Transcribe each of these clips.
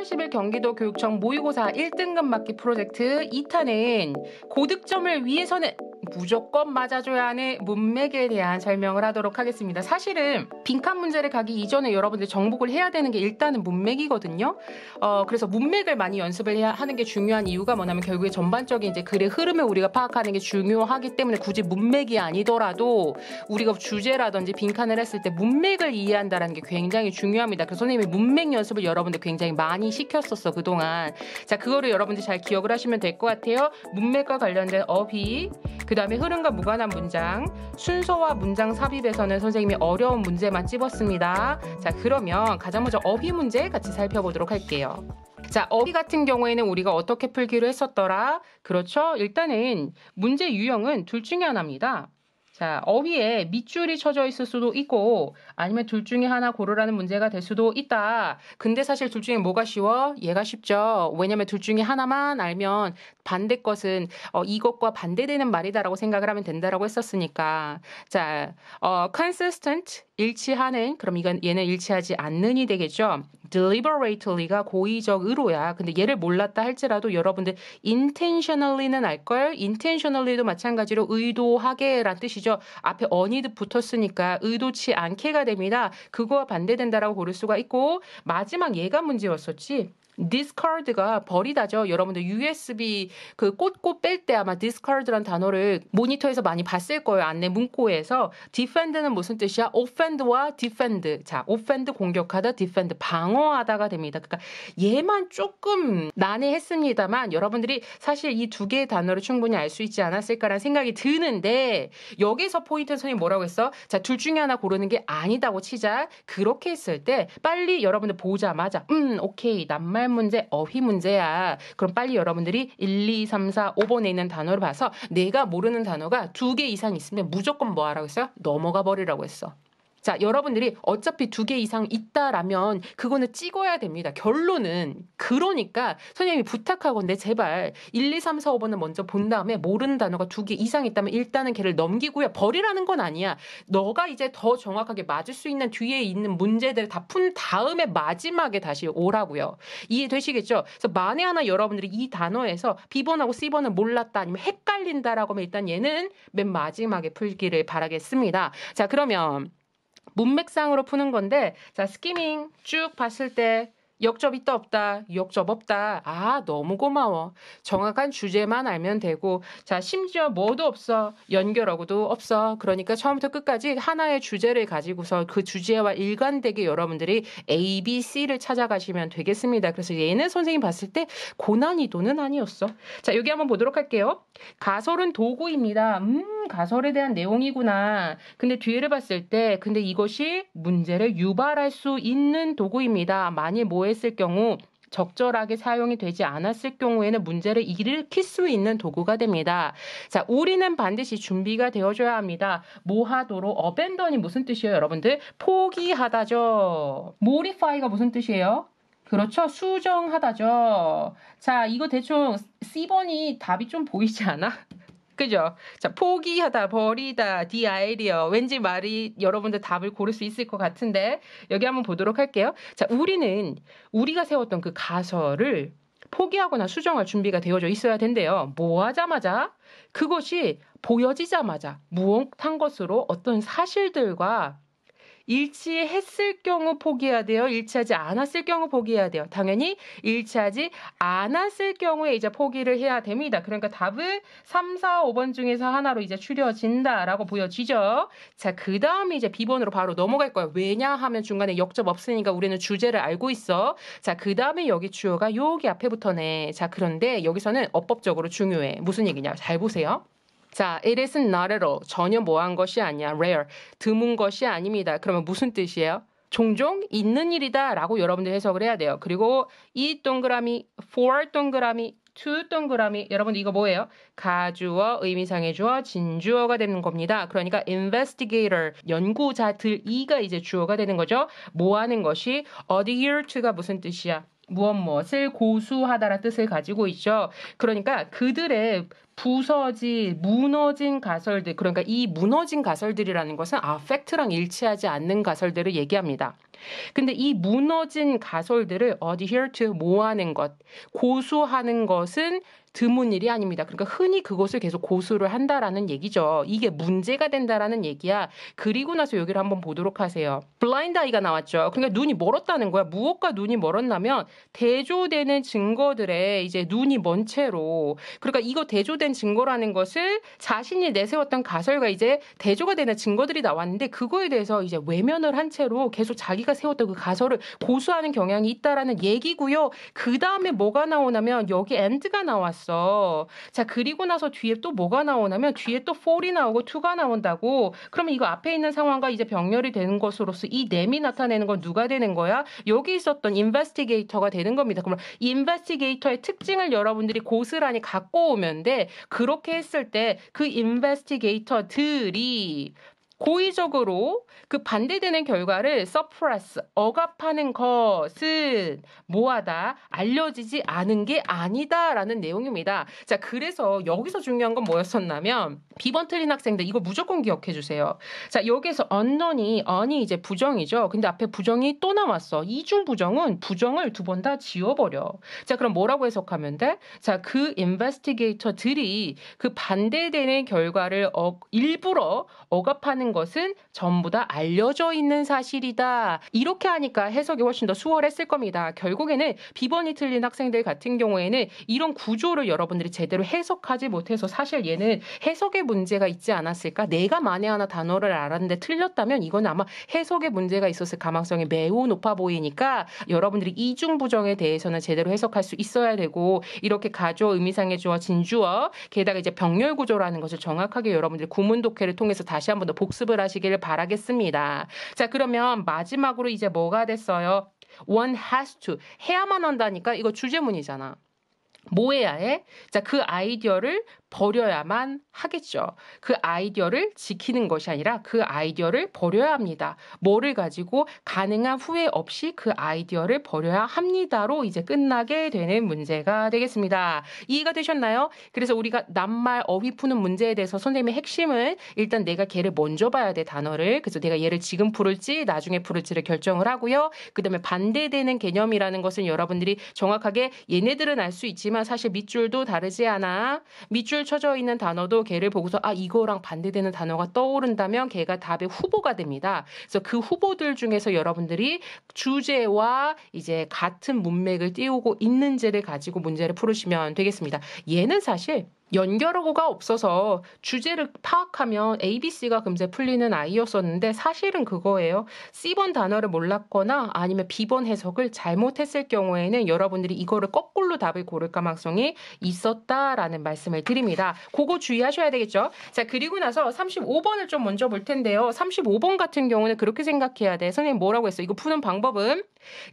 4월 10일 경기도 교육청 모의고사 1등급 맞기 프로젝트 2탄은 고득점을 위해서는 무조건 맞아줘야 하는 문맥에 대한 설명을 하도록 하겠습니다. 사실은 빈칸 문제를 가기 이전에 여러분들 정복을 해야 되는 게 일단은 문맥이거든요. 그래서 문맥을 많이 연습을 해야 하는 게 중요한 이유가 뭐냐면 결국에 전반적인 이제 글의 흐름을 우리가 파악하는 게 중요하기 때문에 굳이 문맥이 아니더라도 우리가 주제라든지 빈칸을 했을 때 문맥을 이해한다는 게 굉장히 중요합니다. 그래서 선생님이 문맥 연습을 여러분들 굉장히 많이 시켰었어 그동안. 자, 그거를 여러분들 잘 기억을 하시면 될 것 같아요. 문맥과 관련된 어휘, 그 다음에 흐름과 무관한 문장, 순서와 문장 삽입에서는 선생님이 어려운 문제만 찝었습니다. 자, 그러면 가장 먼저 어휘 문제 같이 살펴보도록 할게요. 자, 어휘 같은 경우에는 우리가 어떻게 풀기로 했었더라? 그렇죠? 일단은 문제 유형은 둘 중에 하나입니다. 자, 어휘에 밑줄이 쳐져 있을 수도 있고 아니면 둘 중에 하나 고르라는 문제가 될 수도 있다. 근데 사실 둘 중에 뭐가 쉬워? 얘가 쉽죠. 왜냐면 둘 중에 하나만 알면 반대 것은 이것과 반대되는 말이다라고 생각을 하면 된다라고 했었으니까. 자, consistent, 일치하는, 그럼 얘는 일치하지 않는이 되겠죠. deliberately가 고의적으로야. 근데 얘를 몰랐다 할지라도 여러분들 intentionally는 알걸? intentionally도 마찬가지로 의도하게란 뜻이죠. 앞에 on이드 붙었으니까 의도치 않게가 됩니다. 그거와 반대된다라고 고를 수가 있고 마지막 얘가 문제였었지. discard가 버리다죠. 여러분들 USB 그 꽂고 뺄 때 아마 discard란 단어를 모니터에서 많이 봤을 거예요. 안내 문구에서. defend는 무슨 뜻이야? offend와 defend. 자, offend 공격하다, defend 방어하다가 됩니다. 그러니까 얘만 조금 난해했습니다만 여러분들이 사실 이 두 개의 단어를 충분히 알 수 있지 않았을까라는 생각이 드는데 여기서 포인트 선생님이 뭐라고 했어? 자, 둘 중에 하나 고르는 게 아니다고 치자. 그렇게 했을 때 빨리 여러분들 보자마자 오케이. 낱말 문제, 어휘 문제야. 그럼 빨리 여러분들이 1, 2, 3, 4, 5번에 있는 단어를 봐서 내가 모르는 단어가 2개 이상 있으면 무조건 뭐 하라고 했어요? 넘어가 버리라고 했어. 자, 여러분들이 어차피 2개 이상 있다라면 그거는 찍어야 됩니다. 결론은. 그러니까 선생님이 부탁하건데 제발 1, 2, 3, 4, 5번을 먼저 본 다음에 모르는 단어가 2개 이상 있다면 일단은 걔를 넘기고요. 버리라는 건 아니야. 너가 이제 더 정확하게 맞을 수 있는 뒤에 있는 문제들을 다 푼 다음에 마지막에 다시 오라고요. 이해되시겠죠? 그래서 만에 하나 여러분들이 이 단어에서 B번하고 C번을 몰랐다 아니면 헷갈린다라고 하면 일단 얘는 맨 마지막에 풀기를 바라겠습니다. 자, 그러면 문맥상으로 푸는 건데, 자, 스키밍 쭉 봤을 때 역접 있다 없다, 역접 없다. 아, 너무 고마워. 정확한 주제만 알면 되고, 자, 심지어 뭐도 없어. 연결어구도 없어. 그러니까 처음부터 끝까지 하나의 주제를 가지고서 그 주제와 일관되게 여러분들이 A, B, C를 찾아가시면 되겠습니다. 그래서 얘는 선생님 봤을 때 고난이도는 아니었어. 자, 여기 한번 보도록 할게요. 가설은 도구입니다. 가설에 대한 내용이구나. 근데 뒤를 봤을 때, 근데 이것이 문제를 유발할 수 있는 도구입니다. 만일 뭐 했을 경우 적절하게 사용이 되지 않았을 경우에는 문제를 일으킬 수 있는 도구가 됩니다. 자, 우리는 반드시 준비가 되어줘야 합니다. 뭐 하도록? abandon이 무슨 뜻이에요, 여러분들? 포기하다죠. modify가 무슨 뜻이에요? 그렇죠. 수정하다죠. 자, 이거 대충 C번이 답이 좀 보이지 않아? 그죠? 자, 포기하다, 버리다, 디아이디어. 왠지 말이 여러분들 답을 고를 수 있을 것 같은데 여기 한번 보도록 할게요. 자, 우리가 세웠던 그 가설을 포기하거나 수정할 준비가 되어져 있어야 된대요. 뭐 하자마자? 그것이 보여지자마자 무엇한 것으로 어떤 사실들과 일치했을 경우 포기해야 돼요. 일치하지 않았을 경우 포기해야 돼요. 당연히 일치하지 않았을 경우에 이제 포기를 해야 됩니다. 그러니까 답을 3, 4, 5번 중에서 하나로 이제 추려진다라고 보여지죠. 자, 그 다음에 이제 B번으로 바로 넘어갈 거예요. 왜냐하면 중간에 역접 없으니까 우리는 주제를 알고 있어. 자, 그 다음에 여기 주어가 여기 앞에 붙어네. 자, 그런데 여기서는 어법적으로 중요해. 무슨 얘기냐? 잘 보세요. 자, it is not at all. 전혀 뭐한 것이 아니야. rare. 드문 것이 아닙니다. 그러면 무슨 뜻이에요? 종종 있는 일이다 라고 여러분들 해석을 해야 돼요. 그리고 이 동그라미, for 동그라미, to 동그라미, 여러분들 이거 뭐예요? 가주어, 의미상의 주어, 진주어가 되는 겁니다. 그러니까 investigator, 연구자들, 이가 이제 주어가 되는 거죠. 뭐 하는 것이, adhere to가 무슨 뜻이야? 무엇을 고수하다라 뜻을 가지고 있죠. 그러니까 그들의 무너진 가설들, 그러니까 이 무너진 가설들이라는 것은 affect랑 일치하지 않는 가설들을 얘기합니다. 근데 이 무너진 가설들을 adhere to 뭐하는 것, 고수하는 것은 드문 일이 아닙니다. 그러니까 흔히 그것을 계속 고수를 한다라는 얘기죠. 이게 문제가 된다라는 얘기야. 그리고 나서 여기를 한번 보도록 하세요. 블라인드 아이가 나왔죠. 그러니까 눈이 멀었다는 거야. 무엇과 눈이 멀었냐면 대조되는 증거들에 이제 눈이 먼 채로, 그러니까 이거 대조된 증거라는 것을 자신이 내세웠던 가설과 이제 대조가 되는 증거들이 나왔는데 그거에 대해서 이제 외면을 한 채로 계속 자기가 세웠던 그 가설을 고수하는 경향이 있다라는 얘기고요. 그 다음에 뭐가 나오냐면 여기 and가 나왔어. 자, 그리고 나서 뒤에 또 뭐가 나오냐면 뒤에 또 for이 나오고 to가 나온다고. 그러면 이거 앞에 있는 상황과 이제 병렬이 되는 것으로서 이 nem이 나타내는 건 누가 되는 거야? 여기 있었던 investigator가 되는 겁니다. 그러면 이 investigator의 특징을 여러분들이 고스란히 갖고 오면 돼. 그렇게 했을 때 그 investigator들이 고의적으로 그 반대되는 결과를 suppress, 억압하는 것은 뭐하다? 알려지지 않은 게 아니다라는 내용입니다. 자, 그래서 여기서 중요한 건 뭐였었냐면 B번 틀린 학생들 이거 무조건 기억해 주세요. 자, 여기서 unknown이 이제 부정이죠. 근데 앞에 부정이 또 나왔어. 이중 부정은 부정을 두 번 다 지워버려. 자, 그럼 뭐라고 해석하면 돼? 자, 그 investigator들이 그 반대되는 결과를 일부러 억압하는 것은 전부 다 알려져 있는 사실이다. 이렇게 하니까 해석이 훨씬 더 수월했을 겁니다. 결국에는 B번이 틀린 학생들 같은 경우에는 이런 구조를 여러분들이 제대로 해석하지 못해서 사실 얘는 해석에 문제가 있지 않았을까? 내가 만에 하나 단어를 알았는데 틀렸다면 이건 아마 해석에 문제가 있었을 가능성이 매우 높아 보이니까 여러분들이 이중부정에 대해서는 제대로 해석할 수 있어야 되고 이렇게 가주어, 의미상의 주어, 진주어 게다가 이제 병렬 구조라는 것을 정확하게 여러분들이 구문 독해를 통해서 다시 한 번 더 복습을 하시기를 바라겠습니다. 자, 그러면 마지막으로 이제 뭐가 됐어요? One has to. 해야만 한다니까 이거 주제문이잖아. 뭐 해야 해? 자, 그 아이디어를 버려야만 하겠죠. 그 아이디어를 지키는 것이 아니라 그 아이디어를 버려야 합니다. 뭐를 가지고 가능한 후회 없이 그 아이디어를 버려야 합니다로 이제 끝나게 되는 문제가 되겠습니다. 이해가 되셨나요? 그래서 우리가 낱말 어휘 푸는 문제에 대해서 선생님의 핵심은 일단 내가 걔를 먼저 봐야 돼, 단어를. 그래서 내가 얘를 지금 풀을지 나중에 풀을지를 결정을 하고요. 그 다음에 반대되는 개념이라는 것은 여러분들이 정확하게 얘네들은 알 수 있지만 사실 밑줄도 다르지 않아. 밑줄 쳐져 있는 단어도 걔를 보고서 이거랑 반대되는 단어가 떠오른다면 걔가 답의 후보가 됩니다. 그래서 그 후보들 중에서 여러분들이 주제와 이제 같은 문맥을 띄우고 있는지를 가지고 문제를 풀으시면 되겠습니다. 얘는 사실 연결어가 없어서 주제를 파악하면 ABC가 금세 풀리는 아이였었는데 사실은 그거예요. C번 단어를 몰랐거나 아니면 B번 해석을 잘못했을 경우에는 여러분들이 이거를 거꾸로 답을 고를 가능성이 있었다라는 말씀을 드립니다. 그거 주의하셔야 되겠죠. 자, 그리고 나서 35번을 좀 먼저 볼 텐데요. 35번 같은 경우는 그렇게 생각해야 돼. 선생님 뭐라고 했어? 이거 푸는 방법은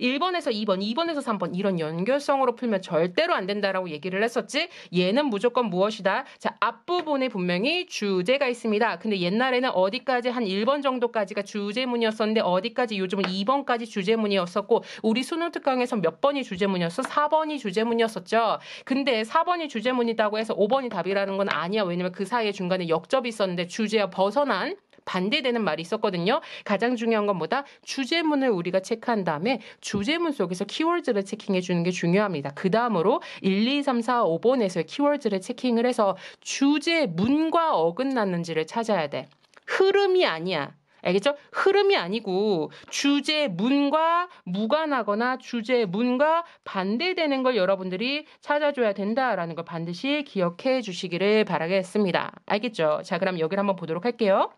1번에서 2번, 2번에서 3번 이런 연결성으로 풀면 절대로 안 된다라고 얘기를 했었지. 얘는 무조건 무엇이다? 자, 앞부분에 분명히 주제가 있습니다. 근데 옛날에는 어디까지 한 1번 정도까지가 주제문이었었는데 어디까지 요즘은 2번까지 주제문이었었고 우리 수능 특강에서 몇 번이 주제문이었어? 4번이 주제문이었었죠. 근데 4번이 주제문이라고 해서 5번이 답이라는 건 아니야. 왜냐면 그 사이에 중간에 역접이 있었는데 주제와 벗어난 반대되는 말이 있었거든요. 가장 중요한 건 뭐다? 주제문을 우리가 체크한 다음에 주제문 속에서 키워드를 체킹해 주는 게 중요합니다. 그 다음으로 1, 2, 3, 4, 5번에서 키워드를 체킹을 해서 주제문과 어긋났는지를 찾아야 돼. 흐름이 아니야. 알겠죠? 흐름이 아니고 주제문과 무관하거나 주제문과 반대되는 걸 여러분들이 찾아줘야 된다라는 걸 반드시 기억해 주시기를 바라겠습니다. 알겠죠? 자, 그럼 여기를 한번 보도록 할게요.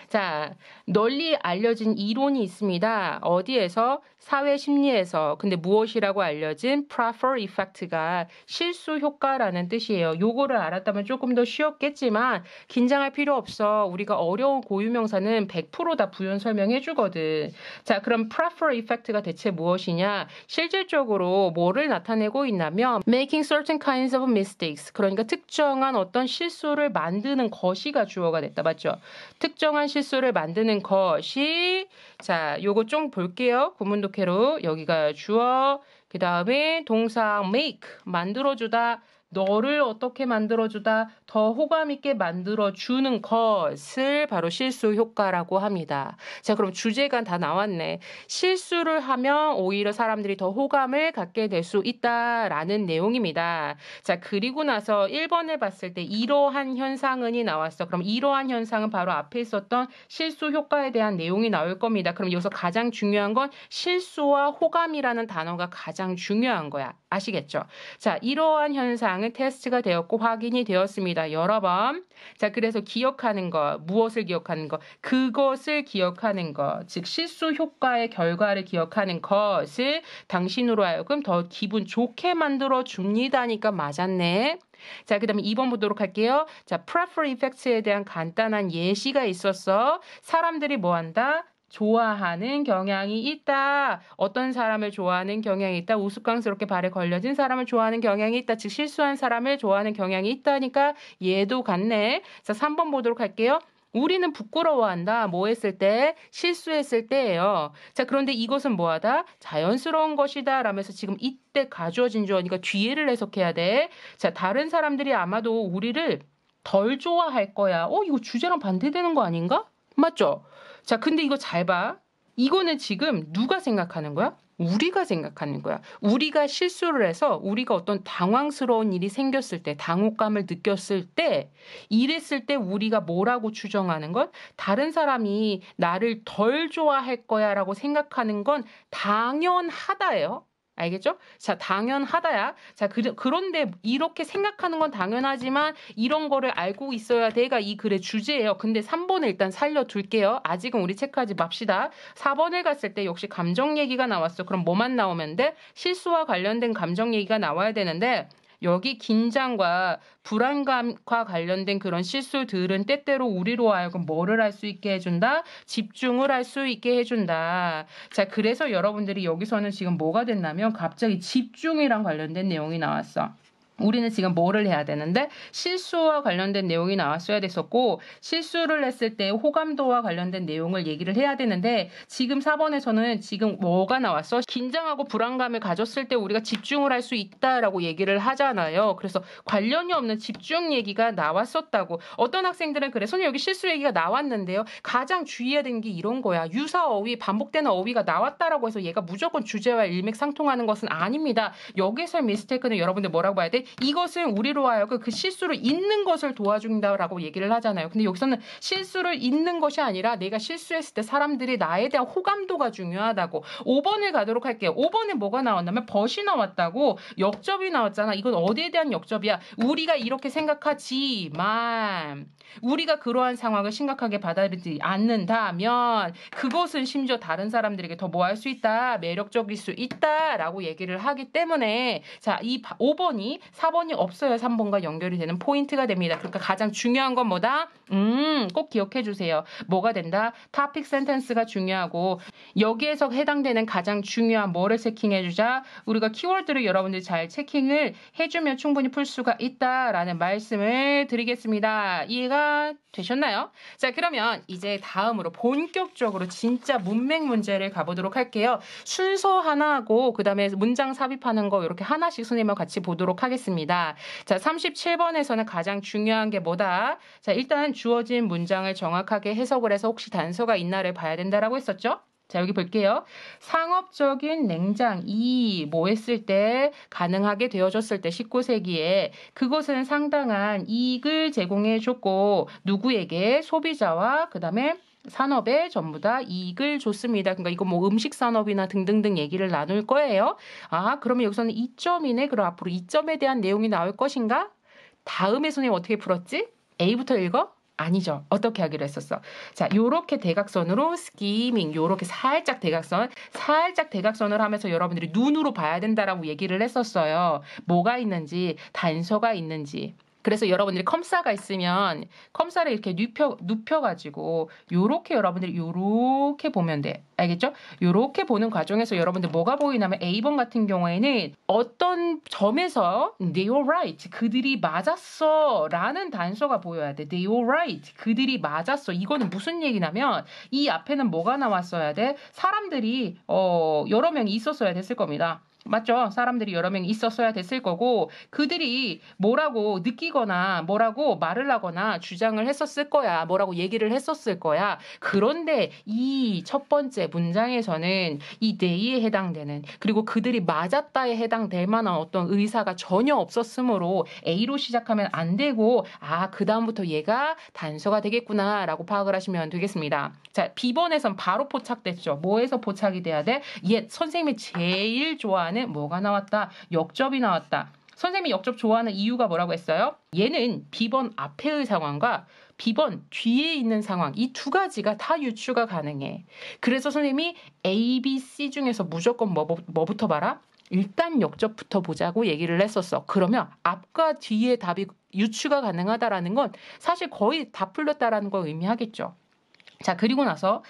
자, 널리 알려진 이론이 있습니다. 어디에서? 사회 심리에서. 근데 무엇이라고 알려진 Pfeffer Effect가 실수 효과라는 뜻이에요. 요거를 알았다면 조금 더 쉬웠겠지만 긴장할 필요 없어. 우리가 어려운 고유명사는 100% 다 부연 설명해 주거든. 자, 그럼 Pfeffer Effect가 대체 무엇이냐? 실질적으로 뭐를 나타내고 있냐면 making certain kinds of mistakes. 그러니까 특정한 어떤 실수를 만드는 것이가 주어가 됐다. 맞죠? 특정한 실수를 만드는 것이, 자, 요거 좀 볼게요. 구문 독해로. 여기가 주어, 그 다음에 동사 make, 만들어주다, 너를 어떻게 만들어주다, 더 호감 있게 만들어주는 것을 바로 실수 효과라고 합니다. 자, 그럼 주제가 다 나왔네. 실수를 하면 오히려 사람들이 더 호감을 갖게 될 수 있다라는 내용입니다. 자, 그리고 나서 1번을 봤을 때 이러한 현상은이 나왔어. 그럼 이러한 현상은 바로 앞에 있었던 실수 효과에 대한 내용이 나올 겁니다. 그럼 여기서 가장 중요한 건 실수와 호감이라는 단어가 가장 중요한 거야. 아시겠죠? 자, 이러한 현상은 테스트가 되었고 확인이 되었습니다. 여러 번. 자, 그래서 기억하는 거, 무엇을 기억하는 거, 그것을 기억하는 거, 즉 실수 효과의 결과를 기억하는 것을 당신으로 하여금 더 기분 좋게 만들어 줍니다니까 맞았네. 자, 그 다음에 2번 보도록 할게요. 자, prefer effects에 대한 간단한 예시가 있었어. 사람들이 뭐 한다? 좋아하는 경향이 있다. 어떤 사람을 좋아하는 경향이 있다. 우스꽝스럽게 발에 걸려진 사람을 좋아하는 경향이 있다. 즉 실수한 사람을 좋아하는 경향이 있다니까 얘도 같네. 자, 3번 보도록 할게요. 우리는 부끄러워한다. 뭐 했을 때? 실수했을 때예요. 자, 그런데 이것은 뭐하다? 자연스러운 것이다 라면서 지금 이때 가주어진 주어니까 뒤에를 해석해야 돼. 자, 다른 사람들이 아마도 우리를 덜 좋아할 거야. 이거 주제랑 반대되는 거 아닌가? 맞죠? 자, 근데 이거 잘 봐. 이거는 지금 누가 생각하는 거야? 우리가 생각하는 거야. 우리가 실수를 해서 우리가 어떤 당황스러운 일이 생겼을 때, 당혹감을 느꼈을 때, 이랬을 때 우리가 뭐라고 추정하는 것? 다른 사람이 나를 덜 좋아할 거야 라고 생각하는 건 당연하다예요. 알겠죠? 자, 당연하다야. 자, 그런데 이렇게 생각하는 건 당연하지만 이런 거를 알고 있어야 돼가 이 글의 주제예요. 근데 3번을 일단 살려둘게요. 아직은 우리 체크하지 맙시다. 4번을 갔을 때 역시 감정 얘기가 나왔어. 그럼 뭐만 나오면 돼? 실수와 관련된 감정 얘기가 나와야 되는데 여기 긴장과 불안감과 관련된 그런 실수들은 때때로 우리로 하여금 뭐를 할 수 있게 해준다? 집중을 할 수 있게 해준다. 자, 그래서 여러분들이 여기서는 지금 뭐가 됐냐면 갑자기 집중이랑 관련된 내용이 나왔어. 우리는 지금 뭐를 해야 되는데 실수와 관련된 내용이 나왔어야 됐었고 실수를 했을 때 호감도와 관련된 내용을 얘기를 해야 되는데 지금 4번에서는 지금 뭐가 나왔어? 긴장하고 불안감을 가졌을 때 우리가 집중을 할 수 있다라고 얘기를 하잖아요. 그래서 관련이 없는 집중 얘기가 나왔었다고. 어떤 학생들은 그래. 선생님 여기 실수 얘기가 나왔는데요. 가장 주의해야 되는 게 이런 거야. 유사 어휘, 반복되는 어휘가 나왔다라고 해서 얘가 무조건 주제와 일맥상통하는 것은 아닙니다. 여기서의 미스테이크는 여러분들 뭐라고 봐야 돼? 이것은 우리로 하여금 그 실수를 잊는 것을 도와준다라고 얘기를 하잖아요. 근데 여기서는 실수를 잊는 것이 아니라 내가 실수했을 때 사람들이 나에 대한 호감도가 중요하다고. 5번을 가도록 할게요. 5번에 뭐가 나왔냐면 벗이 나왔다고. 역접이 나왔잖아. 이건 어디에 대한 역접이야? 우리가 이렇게 생각하지만 우리가 그러한 상황을 심각하게 받아들이지 않는다면 그것은 심지어 다른 사람들에게 더 뭐 할 수 있다. 매력적일 수 있다라고 얘기를 하기 때문에 자, 이 5번이 4번이 없어야 3번과 연결이 되는 포인트가 됩니다. 그러니까 가장 중요한 건 뭐다? 꼭 기억해 주세요. 뭐가 된다? 토픽 센텐스가 중요하고 여기에서 해당되는 가장 중요한 뭐를 체킹해 주자? 우리가 키워드를 여러분들이 잘 체킹을 해주면 충분히 풀 수가 있다라는 말씀을 드리겠습니다. 이해가 되셨나요? 자, 그러면 이제 다음으로 본격적으로 진짜 문맥 문제를 가보도록 할게요. 순서 하나하고 그 다음에 문장 삽입하는 거 이렇게 하나씩 선생님과 같이 보도록 하겠습니다. 자, 37번에서는 가장 중요한 게 뭐다? 자, 일단 주어진 문장을 정확하게 해석을 해서 혹시 단서가 있나를 봐야 된다라고 했었죠? 자, 여기 볼게요. 상업적인 냉장이 뭐 했을 때 가능하게 되어졌을 때 19세기에 그것은 상당한 이익을 제공해 줬고 누구에게? 소비자와 그 다음에 산업에 전부 다 이익을 줬습니다. 그러니까 이거 뭐 음식 산업이나 등등등 얘기를 나눌 거예요. 아, 그러면 여기서는 2점이네. 그럼 앞으로 2점에 대한 내용이 나올 것인가? 다음에 선생님 어떻게 풀었지? A부터 읽어? 아니죠. 어떻게 하기로 했었어? 자, 요렇게 대각선으로 스키밍, 요렇게 살짝 대각선을 하면서 여러분들이 눈으로 봐야 된다라고 얘기를 했었어요. 뭐가 있는지, 단서가 있는지. 그래서 여러분들이 컴사가 있으면 컴사를 이렇게 눕혀가지고 요렇게 여러분들이 요렇게 보면 돼. 알겠죠? 요렇게 보는 과정에서 여러분들 뭐가 보이냐면 A번 같은 경우에는 어떤 점에서 they were right. 그들이 맞았어. 라는 단서가 보여야 돼. they were right. 그들이 맞았어. 이거는 무슨 얘기냐면 이 앞에는 뭐가 나왔어야 돼? 사람들이 여러 명이 있었어야 됐을 겁니다. 맞죠? 사람들이 여러 명 있었어야 됐을 거고 그들이 뭐라고 느끼거나 뭐라고 말을 하거나 주장을 했었을 거야. 뭐라고 얘기를 했었을 거야. 그런데 이 첫 번째 문장에서는 이 they에 해당되는 그리고 그들이 맞았다에 해당될 만한 어떤 의사가 전혀 없었으므로 A로 시작하면 안 되고 그다음부터 얘가 단서가 되겠구나라고 파악을 하시면 되겠습니다. 자, B번에선 바로 포착됐죠. 뭐에서 포착이 돼야 돼? 선생님이 제일 좋아하는 뭐가 나왔다? 역접이 나왔다. 선생님이 역접 좋아하는 이유가 뭐라고 했어요? 얘는 B번 앞에의 상황과 B번 뒤에 있는 상황 이 두 가지가 다 유추가 가능해. 그래서 선생님이 A, B, C 중에서 무조건 뭐부터 봐라? 일단 역접부터 보자고 얘기를 했었어. 그러면 앞과 뒤의 답이 유추가 가능하다라는 건 사실 거의 다 풀렸다라는 걸 의미하겠죠. 자, 그리고 나서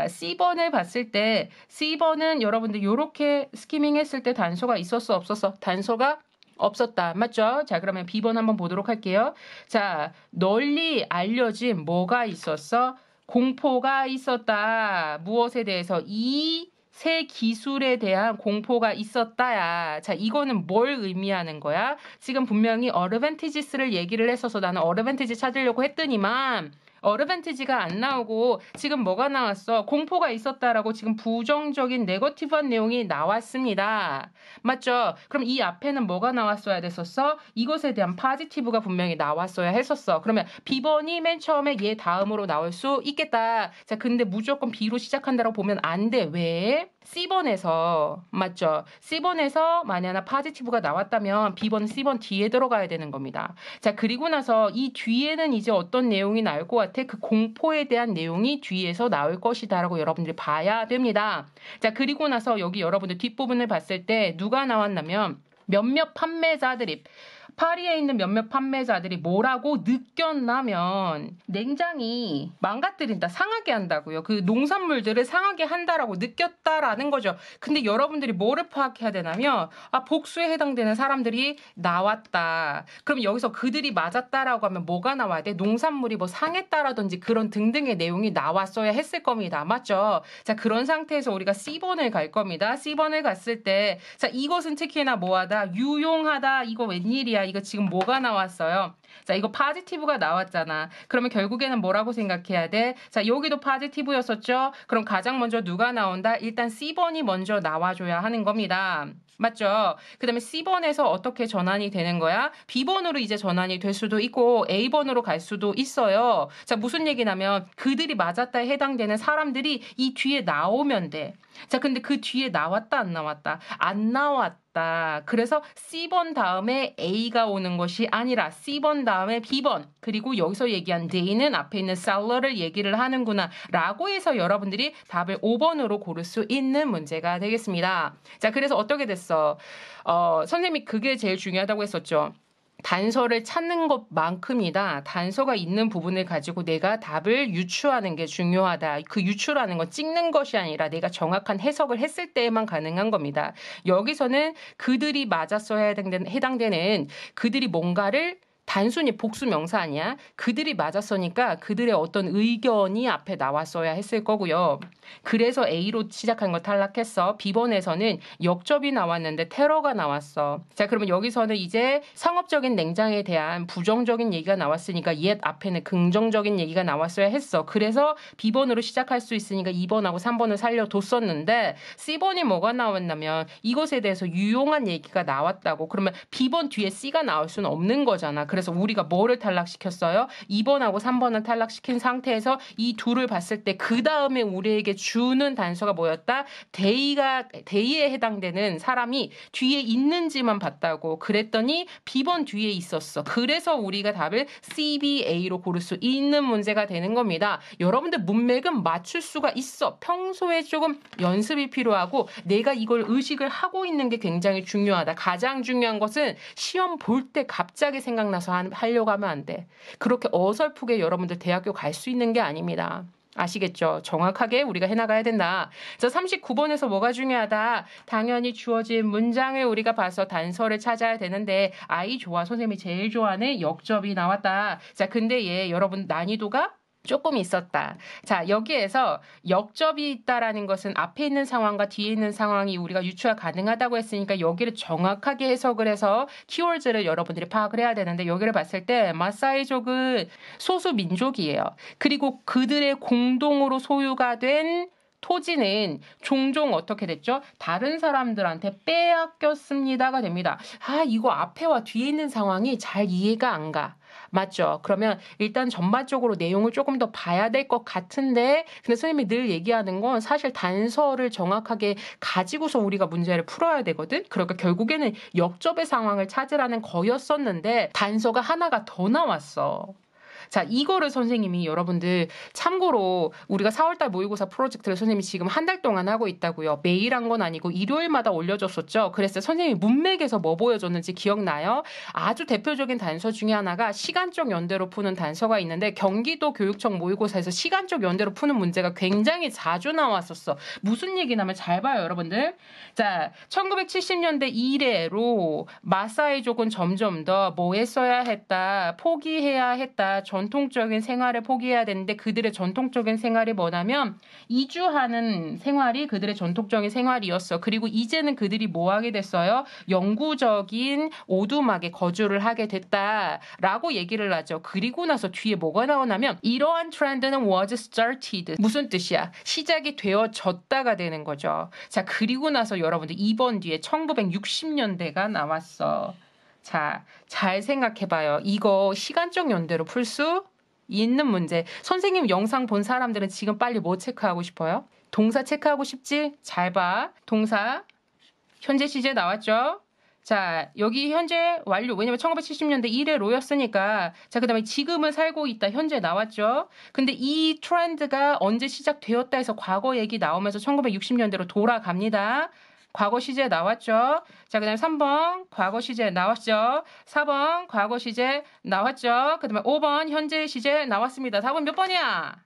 C번을 봤을 때 C번은 여러분들 이렇게 스키밍 했을 때 단서가 있었어 없었어? 단서가 없었다. 맞죠? 자, 그러면 B번 한번 보도록 할게요. 자, 널리 알려진 뭐가 있었어? 공포가 있었다. 무엇에 대해서? 이 새 기술에 대한 공포가 있었다야. 자, 이거는 뭘 의미하는 거야? 지금 분명히 어드밴티지스를 얘기를 했어서 나는 어드밴티지 찾으려고 했더니만 어드밴티지가 안 나오고 지금 뭐가 나왔어? 공포가 있었다라고 지금 부정적인 네거티브한 내용이 나왔습니다. 맞죠? 그럼 이 앞에는 뭐가 나왔어야 됐었어? 이것에 대한 파지티브가 분명히 나왔어야 했었어. 그러면 B번이 맨 처음에 얘 다음으로 나올 수 있겠다. 자, 근데 무조건 B로 시작한다고 보면 안 돼. 왜? C번에서 맞죠? C번에서 만약에 파지티브가 나왔다면 B번, C번 뒤에 들어가야 되는 겁니다. 자, 그리고 나서 이 뒤에는 이제 어떤 내용이 나올 것 같아? 그 공포에 대한 내용이 뒤에서 나올 것이다 라고 여러분들이 봐야 됩니다. 자, 그리고 나서 여기 여러분들 뒷부분을 봤을 때 누가 나왔냐면 몇몇 판매자들이 파리에 있는 몇몇 판매자들이 뭐라고 느꼈냐면 냉장이 망가뜨린다, 상하게 한다고요. 그 농산물들을 상하게 한다라고 느꼈다라는 거죠. 근데 여러분들이 뭐를 파악해야 되냐면 복수에 해당되는 사람들이 나왔다. 그럼 여기서 그들이 맞았다라고 하면 뭐가 나와야 돼? 농산물이 뭐 상했다라든지 그런 등등의 내용이 나왔어야 했을 겁니다. 맞죠? 자, 그런 상태에서 우리가 C번을 갈 겁니다. C번을 갔을 때 자, 이것은 특히나 뭐하다? 유용하다. 이거 웬일이야? 이거 지금 뭐가 나왔어요? 자, 이거 파지티브가 나왔잖아. 그러면 결국에는 뭐라고 생각해야 돼? 자, 여기도 파지티브였었죠? 그럼 가장 먼저 누가 나온다? 일단 C번이 먼저 나와줘야 하는 겁니다. 맞죠? 그 다음에 C번에서 어떻게 전환이 되는 거야? B번으로 이제 전환이 될 수도 있고 A번으로 갈 수도 있어요. 자, 무슨 얘기냐면 그들이 맞았다에 해당되는 사람들이 이 뒤에 나오면 돼. 자, 근데 그 뒤에 나왔다 안 나왔다? 안 나왔다. 그래서 C번 다음에 A가 오는 것이 아니라 C번 다음에 B번 그리고 여기서 얘기한 they는 앞에 있는 seller를 얘기를 하는구나 라고 해서 여러분들이 답을 5번으로 고를 수 있는 문제가 되겠습니다. 자, 그래서 어떻게 됐어? 선생님이 그게 제일 중요하다고 했었죠. 단서를 찾는 것만큼이다. 단서가 있는 부분을 가지고 내가 답을 유추하는 게 중요하다. 그 유추라는 건 찍는 것이 아니라 내가 정확한 해석을 했을 때에만 가능한 겁니다. 여기서는 그들이 맞았어야 해당되는 그들이 뭔가를 단순히 복수 명사 아니야? 그들이 맞았으니까 그들의 어떤 의견이 앞에 나왔어야 했을 거고요. 그래서 A로 시작한 거 탈락했어. B번에서는 역접이 나왔는데 테러가 나왔어. 자, 그러면 여기서는 이제 상업적인 냉장에 대한 부정적인 얘기가 나왔으니까 옛 앞에는 긍정적인 얘기가 나왔어야 했어. 그래서 B번으로 시작할 수 있으니까 2번하고 3번을 살려뒀었는데 C번이 뭐가 나왔냐면 이것에 대해서 유용한 얘기가 나왔다고. 그러면 B번 뒤에 C가 나올 수는 없는 거잖아. 그래서 우리가 뭐를 탈락시켰어요? 2번하고 3번을 탈락시킨 상태에서 이 둘을 봤을 때 그 다음에 우리에게 주는 단서가 뭐였다? 데이에 해당되는 사람이 뒤에 있는지만 봤다고. 그랬더니 B번 뒤에 있었어. 그래서 우리가 답을 CBA로 고를 수 있는 문제가 되는 겁니다. 여러분들 문맥은 맞출 수가 있어. 평소에 조금 연습이 필요하고 내가 이걸 의식을 하고 있는 게 굉장히 중요하다. 가장 중요한 것은 시험 볼 때 갑자기 생각나서 하려고 하면 안 돼. 그렇게 어설프게 여러분들 대학교 갈 수 있는 게 아닙니다. 아시겠죠? 정확하게 우리가 해나가야 된다. 자, 39번에서 뭐가 중요하다? 당연히 주어진 문장을 우리가 봐서 단서를 찾아야 되는데 아이 좋아. 선생님이 제일 좋아하는 역접이 나왔다. 자, 근데 여러분 난이도가 조금 있었다. 자, 여기에서 역접이 있다라는 것은 앞에 있는 상황과 뒤에 있는 상황이 우리가 유추가 가능하다고 했으니까 여기를 정확하게 해석을 해서 키워드를 여러분들이 파악을 해야 되는데, 여기를 봤을 때 마사이족은 소수 민족이에요. 그리고 그들의 공동으로 소유가 된 토지는 종종 어떻게 됐죠? 다른 사람들한테 빼앗겼습니다가 됩니다. 아, 이거 앞에와 뒤에 있는 상황이 잘 이해가 안 가. 맞죠? 그러면 일단 전반적으로 내용을 조금 더 봐야 될 것 같은데, 근데 선생님이 늘 얘기하는 건 사실 단서를 정확하게 가지고서 우리가 문제를 풀어야 되거든? 그러니까 결국에는 역접의 상황을 찾으라는 거였었는데 단서가 하나가 더 나왔어. 자, 이거를 선생님이 여러분들 참고로 우리가 4월달 모의고사 프로젝트를 선생님이 지금 한 달 동안 하고 있다고요. 매일 한 건 아니고 일요일마다 올려줬었죠. 그래서 선생님이 문맥에서 뭐 보여줬는지 기억나요? 아주 대표적인 단서 중에 하나가 시간적 연대로 푸는 단서가 있는데, 경기도 교육청 모의고사에서 시간적 연대로 푸는 문제가 굉장히 자주 나왔었어. 무슨 얘기냐면 잘 봐요, 여러분들. 자, 1970년대 이래로 마사이족은 점점 더 뭐 했어야 했다, 포기해야 했다, 전통적인 생활을 포기해야 되는데, 그들의 전통적인 생활이 뭐냐면 이주하는 생활이 그들의 전통적인 생활이었어. 그리고 이제는 그들이 뭐 하게 됐어요? 영구적인 오두막에 거주를 하게 됐다라고 얘기를 하죠. 그리고 나서 뒤에 뭐가 나오냐면 이러한 트렌드는 was started. 무슨 뜻이야? 시작이 되어졌다가 되는 거죠. 자, 그리고 나서 여러분들 2번 뒤에 1960년대가 나왔어. 자, 잘 생각해봐요. 이거 시간적 연대로 풀 수 있는 문제. 선생님 영상 본 사람들은 지금 빨리 뭐 체크하고 싶어요? 동사 체크하고 싶지? 잘 봐. 동사 현재 시제 나왔죠? 자, 여기 현재 완료. 왜냐면 1970년대 1회로였으니까. 자, 그 다음에 지금은 살고 있다. 현재 나왔죠? 근데 이 트렌드가 언제 시작되었다 해서 과거 얘기 나오면서 1960년대로 돌아갑니다. 과거 시제 나왔죠? 자, 그 다음에 3번 과거 시제 나왔죠? 4번 과거 시제 나왔죠? 그 다음에 5번 현재 시제 나왔습니다. 답은 몇 번이야?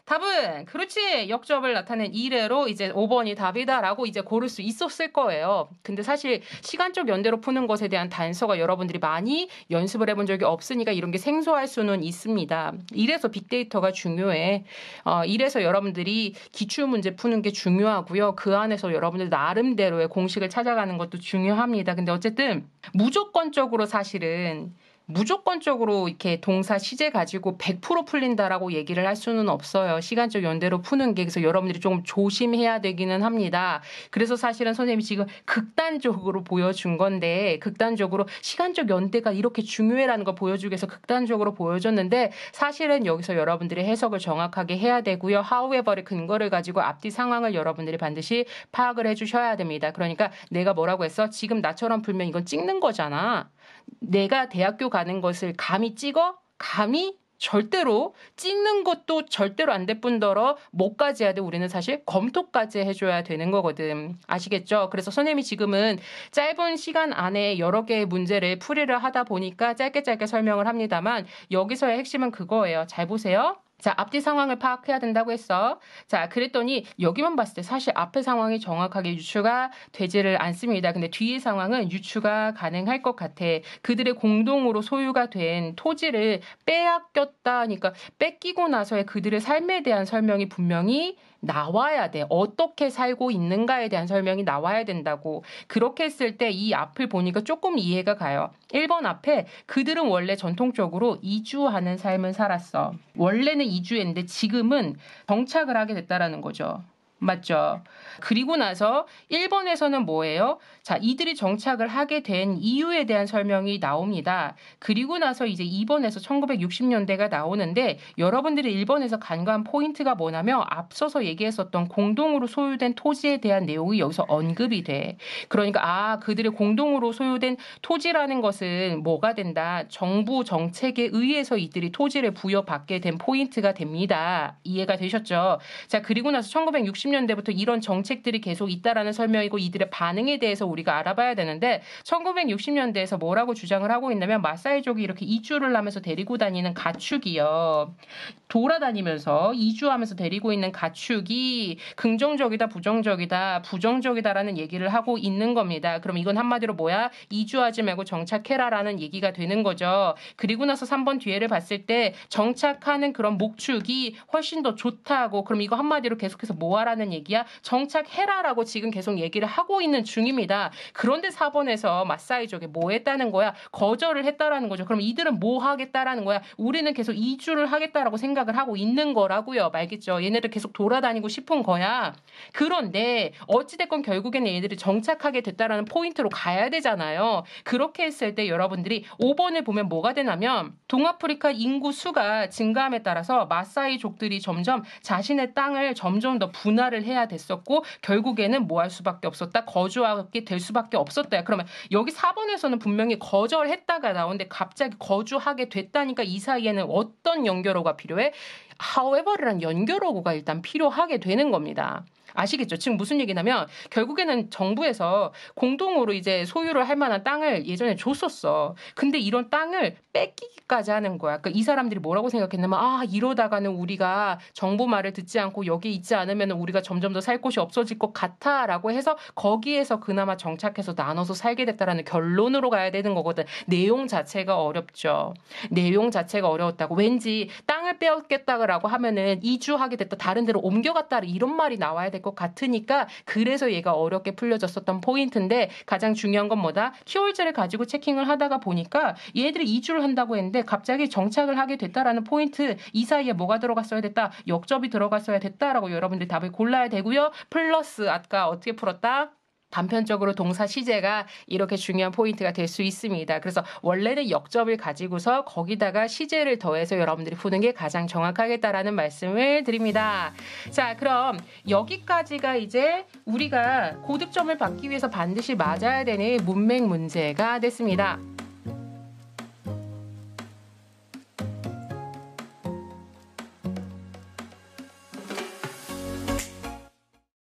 답은 그렇지, 역접을 나타낸 이래로 이제 5번이 답이다라고 이제 고를 수 있었을 거예요. 근데 사실 시간적 연대로 푸는 것에 대한 단서가 여러분들이 많이 연습을 해본 적이 없으니까 이런 게 생소할 수는 있습니다. 이래서 빅데이터가 중요해. 이래서 여러분들이 기출문제 푸는 게 중요하고요. 그 안에서 여러분들 나름대로의 공식을 찾아가는 것도 중요합니다. 근데 어쨌든 무조건적으로 사실은 무조건적으로 이렇게 동사 시제 가지고 100% 풀린다라고 얘기를 할 수는 없어요. 시간적 연대로 푸는 게. 그래서 여러분들이 조금 조심해야 되기는 합니다. 그래서 사실은 선생님이 지금 극단적으로 보여준 건데, 극단적으로 시간적 연대가 이렇게 중요해라는 걸 보여주기 위해서 극단적으로 보여줬는데, 사실은 여기서 여러분들이 해석을 정확하게 해야 되고요. however의 근거를 가지고 앞뒤 상황을 여러분들이 반드시 파악을 해주셔야 됩니다. 그러니까 내가 뭐라고 했어? 지금 나처럼 풀면 이건 찍는 거잖아. 내가 대학교 가는 것을 감히 찍어? 감히? 절대로. 찍는 것도 절대로 안 될 뿐더러 뭐까지 해야 돼? 우리는 사실 검토까지 해줘야 되는 거거든. 아시겠죠? 그래서 선생님이 지금은 짧은 시간 안에 여러 개의 문제를 풀이를 하다 보니까 짧게 설명을 합니다만, 여기서의 핵심은 그거예요. 잘 보세요. 자, 앞뒤 상황을 파악해야 된다고 했어. 자, 그랬더니 여기만 봤을 때 사실 앞의 상황이 정확하게 유추가 되지를 않습니다. 근데 뒤의 상황은 유추가 가능할 것 같아. 그들의 공동으로 소유가 된 토지를 빼앗겼다 하니까 뺏기고 나서의 그들의 삶에 대한 설명이 분명히 나와야 돼. 어떻게 살고 있는가에 대한 설명이 나와야 된다고. 그렇게 했을 때 이 앞을 보니까 조금 이해가 가요. 1번 앞에 그들은 원래 전통적으로 이주하는 삶을 살았어. 원래는 이주했는데 지금은 정착을 하게 됐다라는 거죠. 맞죠? 그리고 나서 1번에서는 뭐예요? 자, 이들이 정착을 하게 된 이유에 대한 설명이 나옵니다. 그리고 나서 이제 2번에서 1960년대가 나오는데, 여러분들이 1번에서 간과한 포인트가 뭐냐면 앞서서 얘기했었던 공동으로 소유된 토지에 대한 내용이 여기서 언급이 돼. 그러니까 그들의 공동으로 소유된 토지라는 것은 뭐가 된다? 정부 정책에 의해서 이들이 토지를 부여받게 된 포인트가 됩니다. 이해가 되셨죠? 자, 그리고 나서 1960년대 1960년대부터 이런 정책들이 계속 있다라는 설명이고 이들의 반응에 대해서 우리가 알아봐야 되는데 1960년대에서 뭐라고 주장을 하고 있냐면 마사이족이 이렇게 이주를 하면서 데리고 다니는 가축이요. 돌아다니면서 이주하면서 데리고 있는 가축이 긍정적이다, 부정적이다, 부정적이다라는 얘기를 하고 있는 겁니다. 그럼 이건 한마디로 뭐야? 이주하지 말고 정착해라라는 얘기가 되는 거죠. 그리고 나서 3번 뒤에를 봤을 때 정착하는 그런 목축이 훨씬 더 좋다고 그럼 이거 한마디로 계속해서 뭐 하라는 얘기야? 정착해라라고 지금 계속 얘기를 하고 있는 중입니다. 그런데 4번에서 마사이족이 뭐 했다는 거야? 거절을 했다라는 거죠. 그럼 이들은 뭐 하겠다라는 거야? 우리는 계속 이주를 하겠다라고 생각을 하고 있는 거라고요. 알겠죠? 얘네들 계속 돌아다니고 싶은 거야. 그런데 어찌됐건 결국에는 얘네들이 정착하게 됐다라는 포인트로 가야 되잖아요. 그렇게 했을 때 여러분들이 5번을 보면 뭐가 되냐면 동아프리카 인구 수가 증가함에 따라서 마사이족들이 점점 자신의 땅을 점점 더 분할을 해야 됐었고 결국에는 뭐 할 수밖에 없었다. 거주하게 될 수밖에 없었다. 그러면 여기 4번에서는 분명히 거절했다가 나오는데 갑자기 거주하게 됐다니까 이 사이에는 어떤 연결어가 필요해? however라는 연결어구가 일단 필요하게 되는 겁니다. 아시겠죠? 지금 무슨 얘기냐면 결국에는 정부에서 공동으로 이제 소유를 할 만한 땅을 예전에 줬었어. 근데 이런 땅을 뺏기기까지 하는 거야. 그러니까 이 사람들이 뭐라고 생각했냐면 이러다가는 우리가 정부 말을 듣지 않고 여기 있지 않으면 우리가 점점 더 살 곳이 없어질 것 같아라고 해서 거기에서 그나마 정착해서 나눠서 살게 됐다라는 결론으로 가야 되는 거거든. 내용 자체가 어렵죠. 내용 자체가 어려웠다고. 왠지 땅을 빼앗겠다라고 하면은 이주하게 됐다 다른 데로 옮겨갔다 이런 말이 나와야 될 것 같으니까 그래서 얘가 어렵게 풀려졌었던 포인트인데 가장 중요한 건 뭐다? 키워드를 가지고 체킹을 하다가 보니까 얘들이 이주를 한다고 했는데 갑자기 정착을 하게 됐다라는 포인트 이 사이에 뭐가 들어갔어야 됐다? 역접이 들어갔어야 됐다라고 여러분들이 답을 골라야 되고요. 플러스 아까 어떻게 풀었다? 단편적으로 동사 시제가 이렇게 중요한 포인트가 될 수 있습니다. 그래서 원래는 역접을 가지고서 거기다가 시제를 더해서 여러분들이 푸는 게 가장 정확하겠다라는 말씀을 드립니다. 자, 그럼 여기까지가 이제 우리가 고득점을 받기 위해서 반드시 맞아야 되는 문맥 문제가 됐습니다.